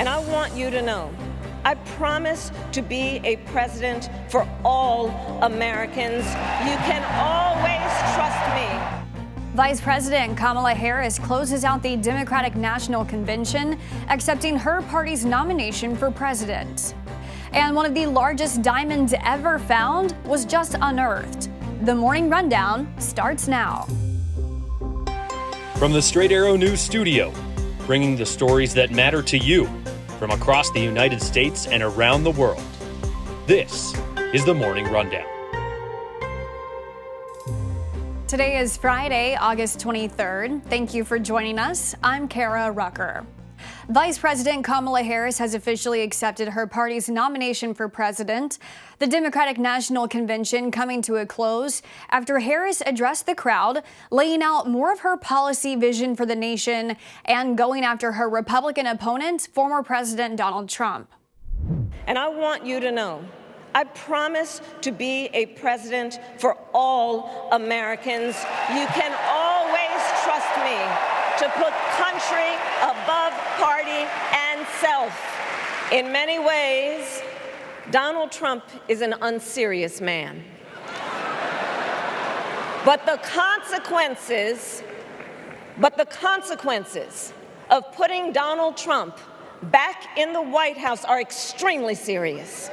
And I want you to know, I promise to be a president for all Americans. You can always trust me. Vice President Kamala Harris closes out the Democratic National Convention, accepting her party's nomination for president. And one of the largest diamonds ever found was just unearthed. The Morning Rundown starts now. From the Straight Arrow News Studio, bringing the stories that matter to you from across the United States and around the world. This is the Morning Rundown. Today is Friday, August 23rd. Thank you for joining us. I'm Kara Rucker. Vice President Kamala Harris has officially accepted her party's nomination for president. The Democratic National Convention coming to a close after Harris addressed the crowd, laying out more of her policy vision for the nation and going after her Republican opponent, former President Donald Trump. And I want you to know, I promise to be a president for all Americans. You can always trust me to put country above party and self. In many ways, Donald Trump is an unserious man. But the consequences of putting Donald Trump back in the White House are extremely serious.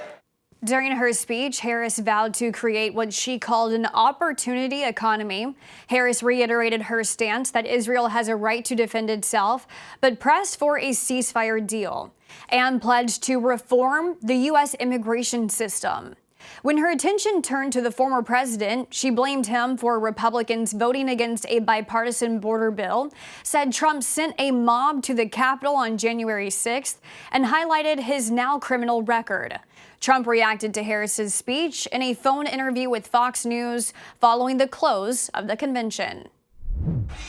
During her speech, Harris vowed to create what she called an opportunity economy. Harris reiterated her stance that Israel has a right to defend itself, but pressed for a ceasefire deal and pledged to reform the U.S. immigration system. When her attention turned to the former president, she blamed him for Republicans voting against a bipartisan border bill, said Trump sent a mob to the Capitol on January 6th, and highlighted his now criminal record. Trump reacted to Harris's speech in a phone interview with Fox News following the close of the convention.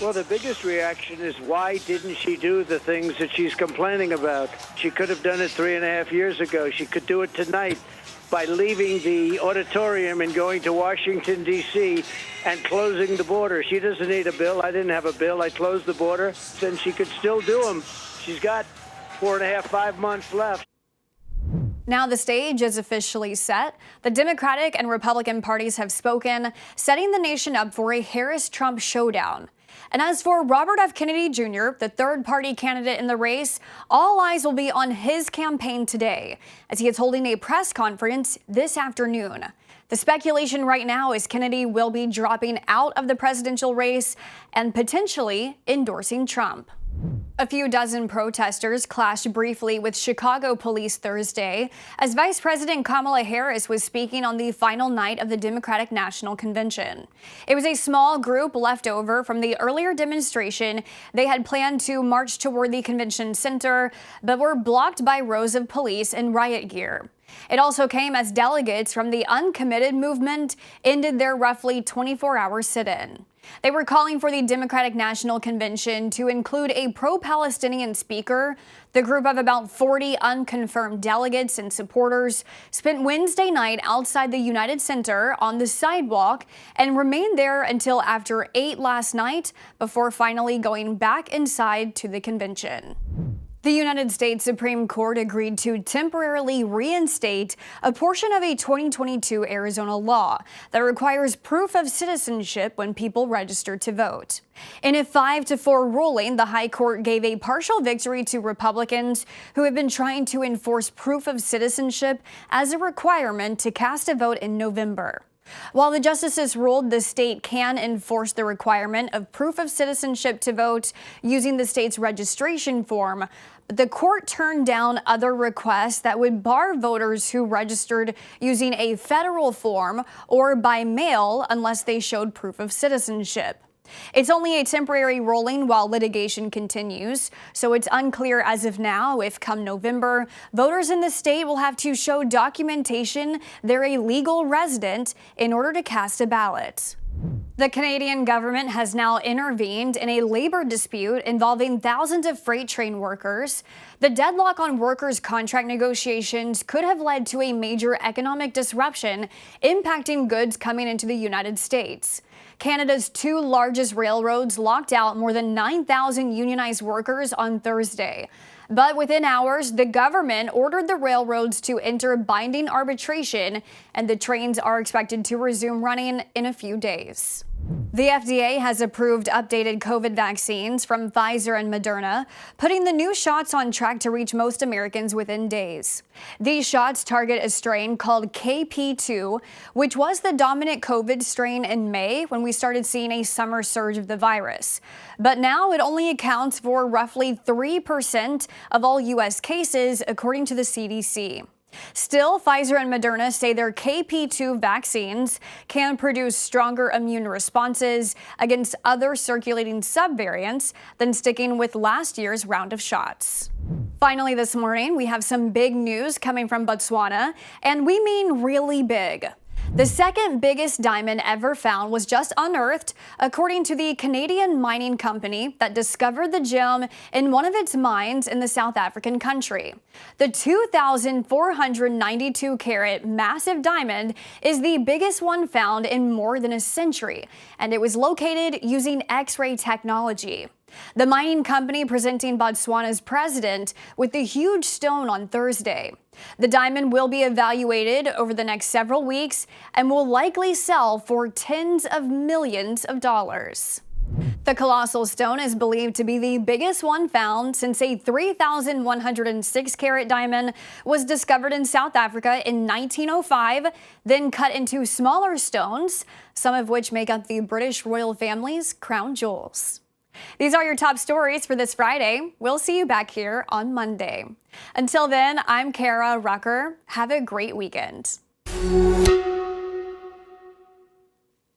Well, the biggest reaction is, why didn't she do the things that she's complaining about? She could have done it 3.5 years ago. She could do it tonight by leaving the auditorium and going to Washington, D.C. and closing the border. She doesn't need a bill. I didn't have a bill. I closed the border. Then she could still do them. She's got 4.5, 5 months left. Now the stage is officially set. The Democratic and Republican parties have spoken, setting the nation up for a Harris-Trump showdown. And as for Robert F. Kennedy Jr., the third-party candidate in the race, all eyes will be on his campaign today, as he is holding a press conference this afternoon. The speculation right now is Kennedy will be dropping out of the presidential race and potentially endorsing Trump. A few dozen protesters clashed briefly with Chicago police Thursday as Vice President Kamala Harris was speaking on the final night of the Democratic National Convention. It was a small group left over from the earlier demonstration. They had planned to march toward the convention center, but were blocked by rows of police in riot gear. It also came as delegates from the uncommitted movement ended their roughly 24-hour sit-in. They were calling for the Democratic National Convention to include a pro-Palestinian speaker. The group of about 40 unconfirmed delegates and supporters spent Wednesday night outside the United Center on the sidewalk and remained there until after 8 last night before finally going back inside to the convention. The United States Supreme Court agreed to temporarily reinstate a portion of a 2022 Arizona law that requires proof of citizenship when people register to vote. In a 5-4 ruling, the High Court gave a partial victory to Republicans who have been trying to enforce proof of citizenship as a requirement to cast a vote in November. While the justices ruled the state can enforce the requirement of proof of citizenship to vote using the state's registration form, the court turned down other requests that would bar voters who registered using a federal form or by mail unless they showed proof of citizenship. It's only a temporary ruling while litigation continues, so it's unclear as of now if come November, voters in the state will have to show documentation they're a legal resident in order to cast a ballot. The Canadian government has now intervened in a labor dispute involving thousands of freight train workers. The deadlock on workers' contract negotiations could have led to a major economic disruption impacting goods coming into the United States. Canada's two largest railroads locked out more than 9,000 unionized workers on Thursday. But within hours, the government ordered the railroads to enter binding arbitration, and the trains are expected to resume running in a few days. The FDA has approved updated COVID vaccines from Pfizer and Moderna, putting the new shots on track to reach most Americans within days. These shots target a strain called KP2, which was the dominant COVID strain in May when we started seeing a summer surge of the virus. But now it only accounts for roughly 3% of all U.S. cases, according to the CDC. Still, Pfizer and Moderna say their KP2 vaccines can produce stronger immune responses against other circulating subvariants than sticking with last year's round of shots. Finally this morning, we have some big news coming from Botswana, and we mean really big. The second biggest diamond ever found was just unearthed, according to the Canadian mining company that discovered the gem in one of its mines in the South African country. The 2,492-carat massive diamond is the biggest one found in more than a century, and it was located using X-ray technology. The mining company presenting Botswana's president with the huge stone on Thursday. The diamond will be evaluated over the next several weeks and will likely sell for tens of millions of dollars. The colossal stone is believed to be the biggest one found since a 3,106-carat diamond was discovered in South Africa in 1905, then cut into smaller stones, some of which make up the British royal family's crown jewels. These are your top stories for this Friday. We'll see you back here on Monday. Until then, I'm Kara Rucker. Have a great weekend.